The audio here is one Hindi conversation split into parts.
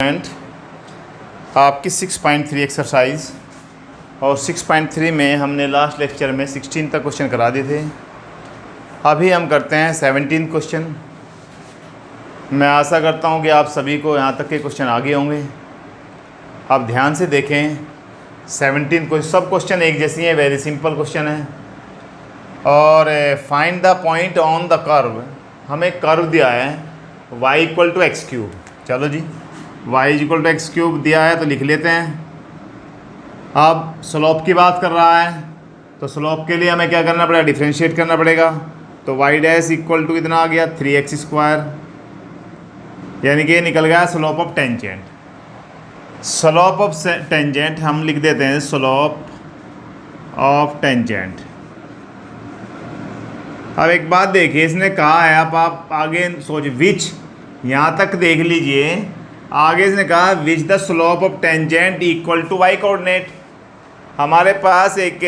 एंड आपकी 6.3 एक्सरसाइज और 6.3 में हमने लास्ट लेक्चर में 16 तक क्वेश्चन करा दिए थे। अभी हम करते हैं 17 क्वेश्चन। मैं आशा करता हूं कि आप सभी को यहां तक के क्वेश्चन आ गए होंगे। आप ध्यान से देखें 17 को सब क्वेश्चन एक जैसी हैं, वेरी सिंपल क्वेश्चन है। और find the point on the curve, हमें कर्व दिया है y equal to x cube. चलो जी, y equal to x cube दिया है तो लिख लेते हैं। अब स्लोप की बात कर रहा है तो स्लोप के लिए हमें क्या करना पड़ेगा, डिफ्रेंशिएट करना पड़ेगा। तो y डैश इक्वल टू कितना आ गया 3x स्क्वायर, यानी कि निकल गया slope of tangent. Slope of tangent हम लिख देते हैं स्लोप ऑफ टेंजेंट। अब एक बात देखिए, इसने कहा है, अब आप आगे सोच विच, यहाँ तक देख लीजिए। आगे इसने कहा which the slope of tangent equal to Y coordinate. हमारे पास एक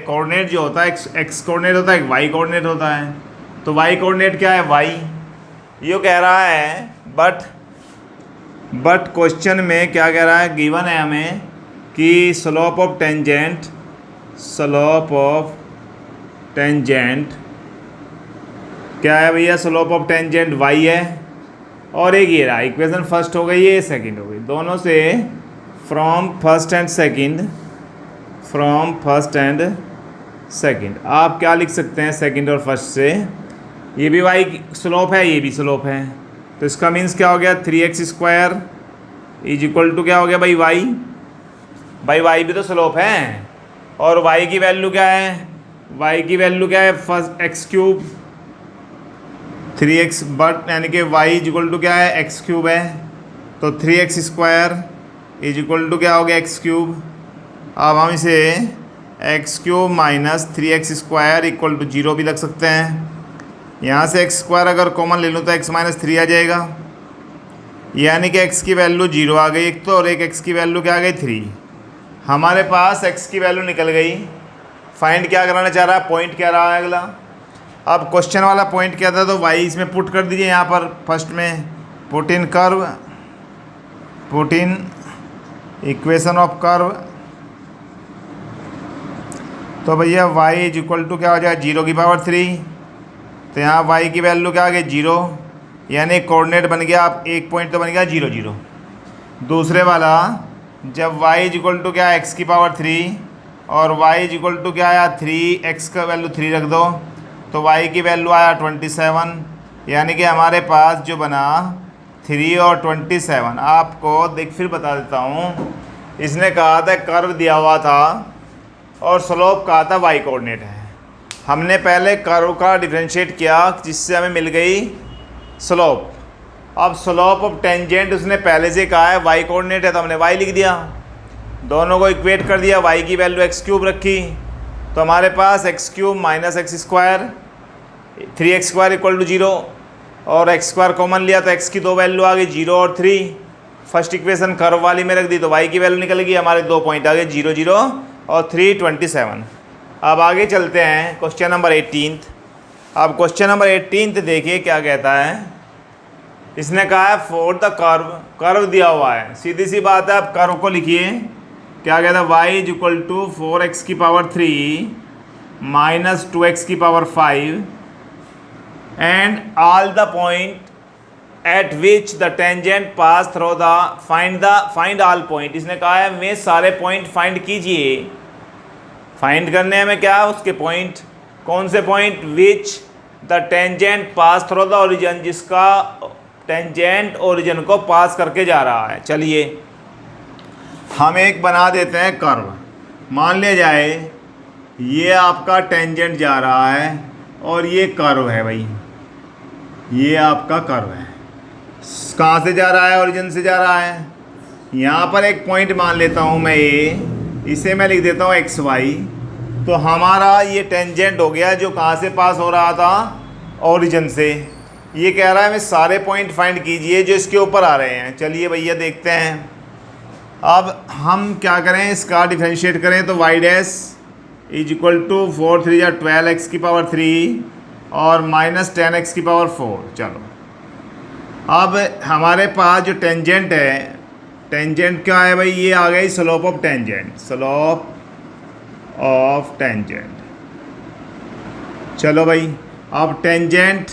कोऑर्डिनेट जो होता है एक्स कोऑर्डिनेट होता है, एक वाई कोऑर्डिनेट होता है। तो वाई कोऑर्डिनेट क्या है, वाई। ये कह रहा है बट क्वेश्चन में क्या कह रहा है, गिवन है हमें कि स्लोप ऑफ टेंजेंट क्या है भैया, स्लोप ऑफ टेंजेंट वाई है। और एक ये रहा, इक्वेशन फर्स्ट हो गई, ये सेकंड हो गई। दोनों से फ्रॉम फर्स्ट एंड सेकंड आप क्या लिख सकते हैं, सेकंड और फर्स्ट से। ये भी वाई स्लोप है, ये भी स्लोप है। तो इसका मीन्स क्या हो गया, 3x square is equal to क्या हो गया भाई, वाई भी तो स्लोप है। और वाई की वैल्यू क्या है, first x cube 3x, but यानी कि y इज इक्वल टू क्या है, एक्स क्यूब है। तो 3x square is equal to क्या हो गया, एक्स क्यूब। अब हम इसे x cube minus 3x square equal to 0 भी लग सकते हैं। यहाँ से एक्स स्क्वायर अगर कॉमन ले लूँ तो x माइनस 3 आ जाएगा, यानी कि x की वैल्यू 0 आ गई एक तो, और एक x की वैल्यू क्या आ गई 3। हमारे पास x की वैल्यू निकल गई। फाइंड क्या कराना चाह रहा है, पॉइंट क्या रहा है अगला। अब क्वेश्चन वाला पॉइंट क्या था, तो y इसमें पुट कर दीजिए। यहाँ पर फर्स्ट में put in equation of curve. तो भैया y इज इक्वल टू क्या हो जाए, 0 की पावर 3। तो यहाँ y की वैल्यू क्या आ गई 0, यानी कोऑर्डिनेट बन गया, आप एक पॉइंट तो बन गया 0 0। दूसरे वाला जब y इज इक्वल टू क्या है, x की पावर 3 और y इज इक्वल टू क्या आया 3, x का वैल्यू 3 रख दो तो y की वैल्यू आया 27, यानी कि हमारे पास जो बना 3 और 27। आपको फिर बता देता हूँ। इसने कहा था कर्व दिया हुआ था और स्लोप कहा था y कोऑर्डिनेट है। हमने पहले कर्व का डिफरेंशिएट किया जिससे हमें मिल गई स्लोप। अब स्लोप ऑफ टेंजेंट उसने पहले से कहा है y कोऑर्डिनेट है, तो हमने y लिख दिया। दोनों को इक्वेट कर दिया, y की वैल्यू एक्स क्यूब रखी तो हमारे पास X cube minus X square 3x square equal to 0, और एक्स स्क्वायर कॉमन लिया तो x की दो वैल्यू आ गई 0 और 3। फर्स्ट इक्वेशन कर्व वाली में रख दी तो y की वैल्यू निकल गई, हमारे 2 पॉइंट आ गए 0 0 और 3 27। अब आगे चलते हैं क्वेश्चन नंबर 18। अब क्वेश्चन नंबर 18 देखिए क्या कहता है। इसने कहा है फॉर द कर्व दिया हुआ है, सीधी सी बात है। आप कर्व को लिखिए, क्या कहता है, y is equal to 4x की पावर 3 माइनस 2x की power 5 and all the point eight which the tangent pass through the find all point. इसने कहा है मैं सारे पॉइंट फाइंड कीजिए। फाइंड करने हैं हमें क्या, उसके पॉइंट। कौन से point, which the tangent pass through the origin, जिसका टेंजेंट ओरिजिन को पास करके जा रहा है। चलिए हम एक बना देते हैं कर्व। मान लिया जाए ये आपका टेंजेंट जा रहा है और ये कर्व है भाई, ये आपका कर्व है। कहाँ से जा रहा है, ओरिजिन से जा रहा है। यहाँ पर एक पॉइंट मान लेता हूँ मैं, इसे मैं लिख देता हूँ एक्स वाई। तो हमारा ये टेंजेंट हो गया जो कहाँ से पास हो रहा था, ओरिजिन से। ये कह रहा है मैं सारे पॉइंट फाइंड कीजिए जो इसके ऊपर आ रहे हैं। चलिए भैया देखते हैं। अब हम क्या करें, इसका डिफरेंशिएट करें तो y dash is equal to 4 3 12x की पावर 3 और माइनस 10x की पावर 4। चलो अब हमारे पास जो टेंजेंट है टेंजेंट क्या है भाई, ये आ गई slope of tangent, slope of tangent. चलो भाई, अब टेंजेंट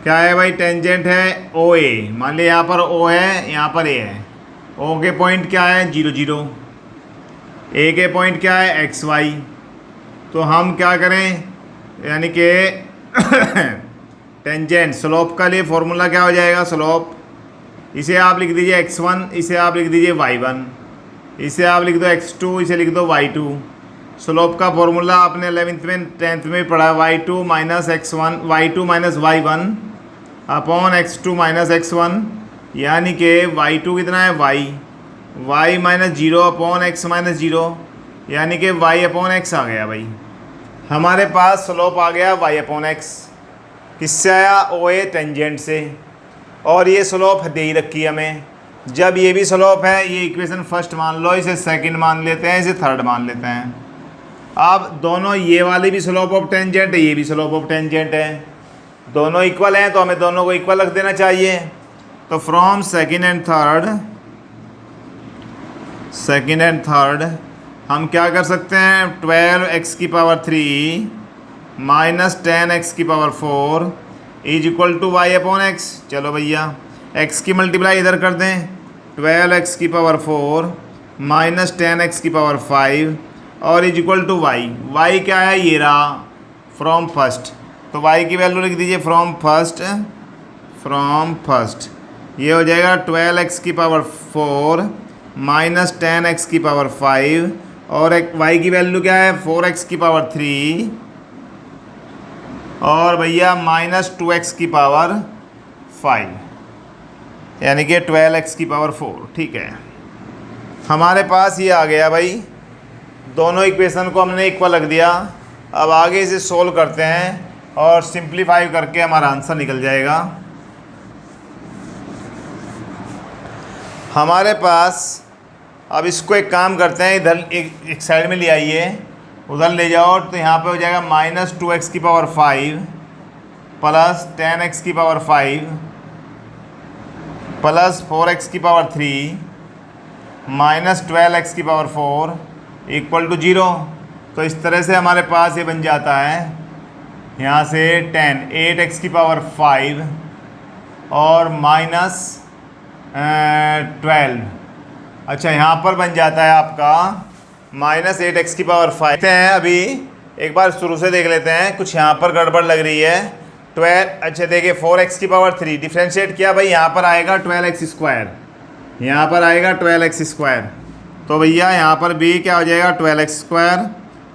क्या है भाई, टेंजेंट है ओ ए। मान लिया यहाँ पर ओ है, यहाँ पर ए है। ओ के पॉइंट क्या है 0 0, ए के पॉइंट क्या है एक्स वाई। तो हम क्या करें, यानी कि टेंजेंट स्लोप का लिए फॉर्मूला क्या हो जाएगा, स्लोप इसे आप लिख दीजिए x1, इसे आप लिख दीजिए y1, इसे आप लिख दो x2, इसे लिख दो y2। स्लोप का फॉर्मूला आपने 11th में 10th में पढ़ा, y2 minus x1, y2 minus y1 upon x2 minus x1, यानी कि y2 कितना है y minus 0 upon x minus 0, यानी कि y अपॉन x आ गया भाई। हमारे पास स्लोप आ गया y अपॉन x। किससे आया, ओ ए टेंजेंट से। और ये स्लोप दे ही रखी है हमें। जब ये भी स्लोप है, ये इक्वेशन फर्स्ट मान लो, इसे सेकंड मान लेते हैं, इसे थर्ड मान लेते हैं। अब दोनों, ये वाली भी स्लोप ऑफ टेंजेंट है, ये भी स्लोप ऑफ टेंजेंट है, दोनों इक्वल हैं, तो हमें दोनों को इक्वल रख देना चाहिए। तो फ्रॉम सेकंड एंड थर्ड हम क्या कर सकते हैं, 12x की पावर 3 माइनस 10x की power 4 is equal to Y upon X. चलो भैया, x की मल्टीप्लाई इधर कर दें, 12x की पावर 4 माइनस 10x की पावर 5 और is equal to Y. Y क्या है, ये रहा फ्रॉम फर्स्ट, तो y की वैल्यू लिख दीजिए फ्रॉम फर्स्ट। ये हो जाएगा 12x की पावर 4 माइनस 10x की पावर 5 और y की वैल्यू क्या है, 4x की पावर 3 और भैया माइनस 2x की पावर 5, यानी कि 12x की पावर 4। ठीक है, हमारे पास ये आ गया भाई, दोनों इक्वेशन को हमने इक्वल रख दिया। अब आगे इसे सोल्व करते हैं और सिंप्लीफाई करके हमारा आंसर निकल जाएगा। हमारे पास, अब इसको एक काम करते हैं, इधर एक साइड में ले आइए, उधर ले जाओ, तो यहाँ पे हो जाएगा माइनस 2x की पावर 5 प्लस 10x की पावर 5 प्लस 4x की पावर 3 माइनस 12x की पावर 4 इक्वल टू 0। तो इस तरह से हमारे पास ये बन जाता है, यहाँ से 8x की पावर 5 और माइनस 12। अच्छा, यहाँ पर बन जाता है आपका माइनस 8x की पावर 5। देखते हैं, अभी एक बार शुरू से देख लेते हैं, कुछ यहाँ पर गड़बड़ लग रही है। 12, अच्छा देखिए 4x की पावर 3 डिफ्रेंशिएट किया भाई, यहाँ पर आएगा 12x स्क्वायर, यहाँ पर आएगा 12x स्क्वायर। तो भैया यहाँ पर भी क्या हो जाएगा 12x स्क्वायर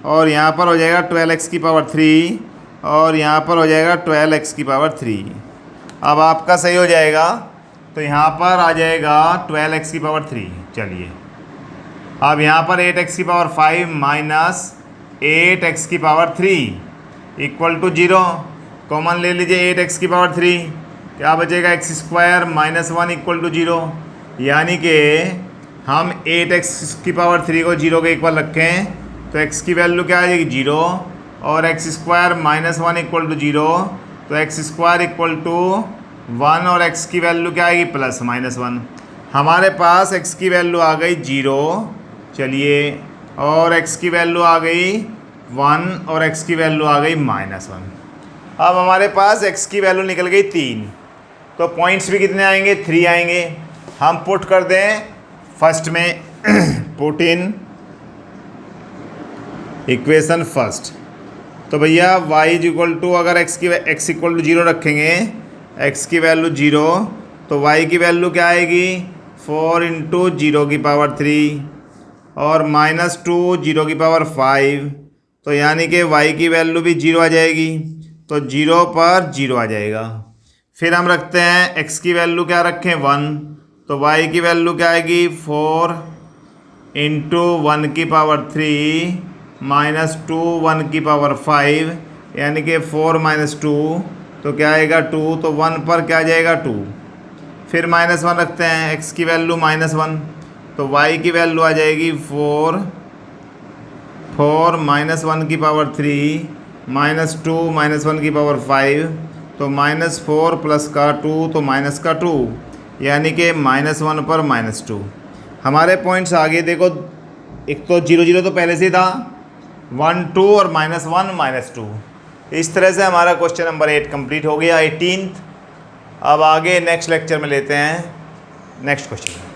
और यहाँ पर हो जाएगा 12x की पावर 3 और यहाँ पर हो जाएगा 12x की पावर 3। अब आपका सही हो जाएगा, तो यहाँ पर आ जाएगा 12x की पावर 3। चलिए, अब यहाँ पर 8x की पावर 5 माइनस 8x की पावर 3 इक्वल टू 0। कॉमन ले लीजिए 8x की पावर 3, क्या बचेगा x square minus 1 equal to 0, यानी कि हम 8x की पावर 3 को 0 के इक्वल रखें तो x की वैल्यू क्या आ जाएगी 0 और x square minus 1 equal to 0, तो x स्क्वायर इक्वल टू 1 और x की वैल्यू क्या आएगी प्लस माइनस 1। हमारे पास x की वैल्यू आ गई 0, चलिए, और x की वैल्यू आ गई 1 और x की वैल्यू आ गई माइनस 1। अब हमारे पास x की वैल्यू निकल गई 3, तो पॉइंट्स भी कितने आएंगे 3 आएंगे। हम पुट कर दें फर्स्ट में पुट इन इक्वेशन फर्स्ट, तो भैया y इज इक्वल टू, अगर x इक्वल टू 0 रखेंगे, x की वैल्यू 0, तो y की वैल्यू क्या आएगी 4 इंटू 0 की पावर 3 और माइनस 2 0 की पावर 5, तो यानी कि y की वैल्यू भी 0 आ जाएगी, तो 0 पर 0 आ जाएगा। फिर हम रखते हैं x की वैल्यू क्या रखें 1, तो y की वैल्यू क्या आएगी 4 इंटू 1 की पावर 3 माइनस 2 1 की पावर 5, यानी कि 4 माइनस 2, तो क्या आएगा 2, तो 1 पर क्या आ जाएगा 2। फिर माइनस 1 रखते हैं, x की वैल्यू माइनस 1, तो y की वैल्यू आ जाएगी 4 माइनस 1 की पावर 3 माइनस 2 माइनस 1 की पावर 5, तो माइनस 4 प्लस का 2, तो माइनस का 2, यानी कि -1 पर -2। हमारे पॉइंट्स आगे देखो, एक तो 0 0 तो पहले से ही था, 1 2 और -1 -2। इस तरह से हमारा क्वेश्चन नंबर 8 कंप्लीट हो गया, 18th। अब आगे नेक्स्ट लेक्चर में लेते हैं नेक्स्ट क्वेश्चन।